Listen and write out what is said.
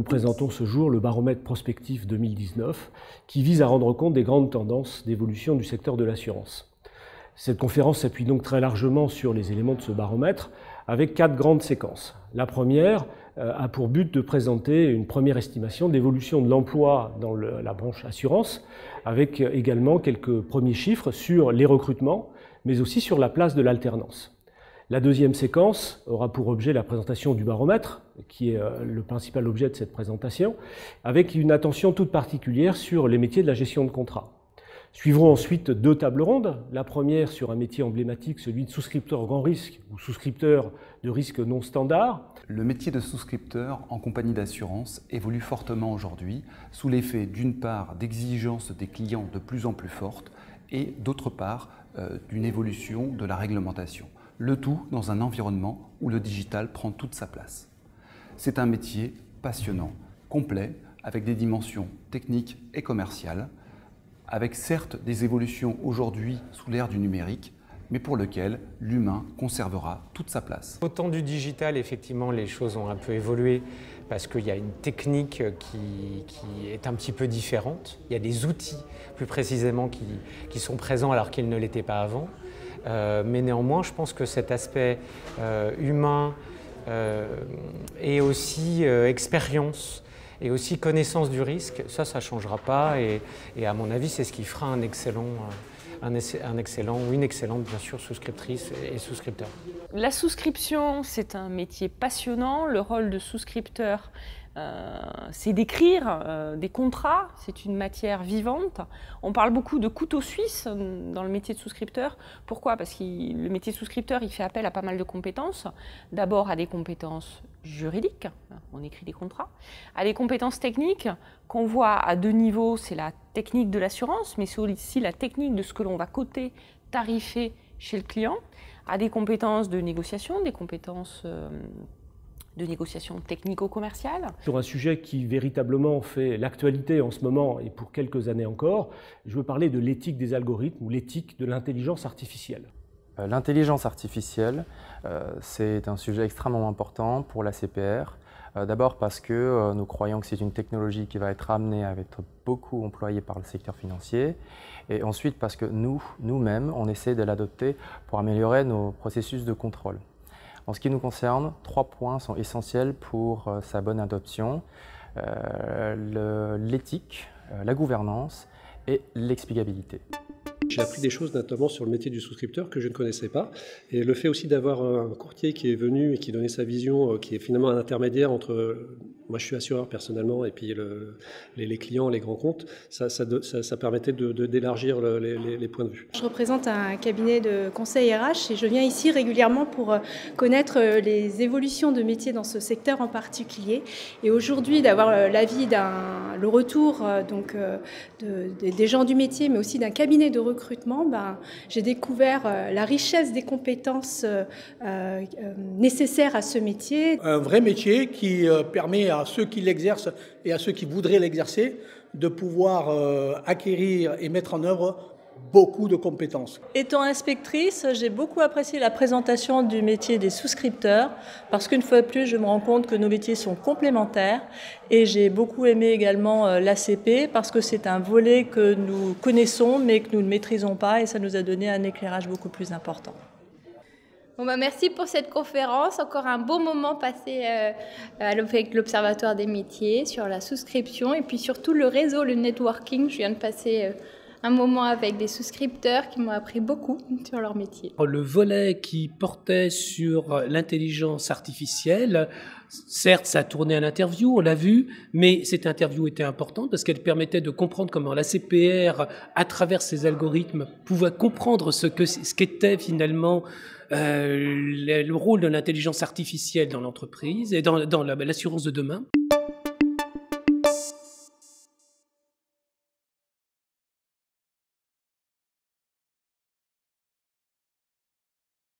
nous présentons ce jour le baromètre prospectif 2019 qui vise à rendre compte des grandes tendances d'évolution du secteur de l'assurance. Cette conférence s'appuie donc très largement sur les éléments de ce baromètre avec 4 grandes séquences. La première a pour but de présenter une première estimation de l'évolution de l'emploi dans la branche assurance, avec également quelques premiers chiffres sur les recrutements, mais aussi sur la place de l'alternance. La deuxième séquence aura pour objet la présentation du baromètre, qui est le principal objet de cette présentation, avec une attention toute particulière sur les métiers de la gestion de contrat. Suivront ensuite 2 tables rondes, la première sur un métier emblématique, celui de souscripteur grand risque ou souscripteur de risque non standard. Le métier de souscripteur en compagnie d'assurance évolue fortement aujourd'hui, sous l'effet d'une part d'exigences des clients de plus en plus fortes et d'autre part d'une évolution de la réglementation. Le tout dans un environnement où le digital prend toute sa place. C'est un métier passionnant, complet, avec des dimensions techniques et commerciales, avec certes des évolutions aujourd'hui sous l'ère du numérique, mais pour lequel l'humain conservera toute sa place. Au temps du digital, effectivement, les choses ont un peu évolué parce qu'il y a une technique qui est un petit peu différente. Il y a des outils, plus précisément, qui sont présents alors qu'ils ne l'étaient pas avant. Mais néanmoins, je pense que cet aspect humain et aussi expérience et aussi connaissance du risque, ça ne changera pas. Et à mon avis, c'est ce qui fera un excellent ou une excellente, bien sûr, souscriptrice et souscripteur. La souscription, c'est un métier passionnant. Le rôle de souscripteur, c'est d'écrire des contrats, c'est une matière vivante. On parle beaucoup de couteau suisse dans le métier de souscripteur. Pourquoi? Parce que le métier de souscripteur, il fait appel à pas mal de compétences. D'abord à des compétences juridiques, on écrit des contrats, à des compétences techniques qu'on voit à 2 niveaux, c'est la technique de l'assurance, mais c'est aussi la technique de ce que l'on va coter, tarifer chez le client, à des compétences de négociation, des compétences de négociation technico-commerciale. Sur un sujet qui véritablement fait l'actualité en ce moment et pour quelques années encore, je veux parler de l'éthique des algorithmes ou l'éthique de l'intelligence artificielle. L'intelligence artificielle, c'est un sujet extrêmement important pour la CPR. D'abord parce que nous croyons que c'est une technologie qui va être amenée à être beaucoup employée par le secteur financier. Et ensuite parce que nous-mêmes, on essaie de l'adopter pour améliorer nos processus de contrôle. En ce qui nous concerne, 3 points sont essentiels pour sa bonne adoption. L'éthique, la gouvernance et l'explicabilité. J'ai appris des choses notamment sur le métier du souscripteur que je ne connaissais pas. Et le fait aussi d'avoir un courtier qui est venu et qui donnait sa vision, qui est finalement un intermédiaire entre... Moi, je suis assureur personnellement et puis les clients, les grands comptes, ça permettait d'élargir les points de vue. Je représente un cabinet de conseil RH et je viens ici régulièrement pour connaître les évolutions de métiers dans ce secteur en particulier. Et aujourd'hui, d'avoir l'avis le retour des gens du métier, mais aussi d'un cabinet de recrutement, j'ai découvert la richesse des compétences nécessaires à ce métier. Un vrai métier qui permet à ceux qui l'exercent et à ceux qui voudraient l'exercer de pouvoir acquérir et mettre en œuvre beaucoup de compétences. Étant inspectrice, j'ai beaucoup apprécié la présentation du métier des souscripteurs parce qu'une fois de plus, je me rends compte que nos métiers sont complémentaires et j'ai beaucoup aimé également l'ACP parce que c'est un volet que nous connaissons mais que nous ne maîtrisons pas et ça nous a donné un éclairage beaucoup plus important. Bon merci pour cette conférence. Encore un beau moment passé avec l'Observatoire des métiers sur la souscription et puis surtout le réseau, le networking. Je viens de passer un moment avec des souscripteurs qui m'ont appris beaucoup sur leur métier. Le volet qui portait sur l'intelligence artificielle, certes ça a tourné à l'interview, on l'a vu, mais cette interview était importante parce qu'elle permettait de comprendre comment la CPR, à travers ses algorithmes, pouvait comprendre ce qu'était finalement le rôle de l'intelligence artificielle dans l'entreprise et dans l'assurance de demain.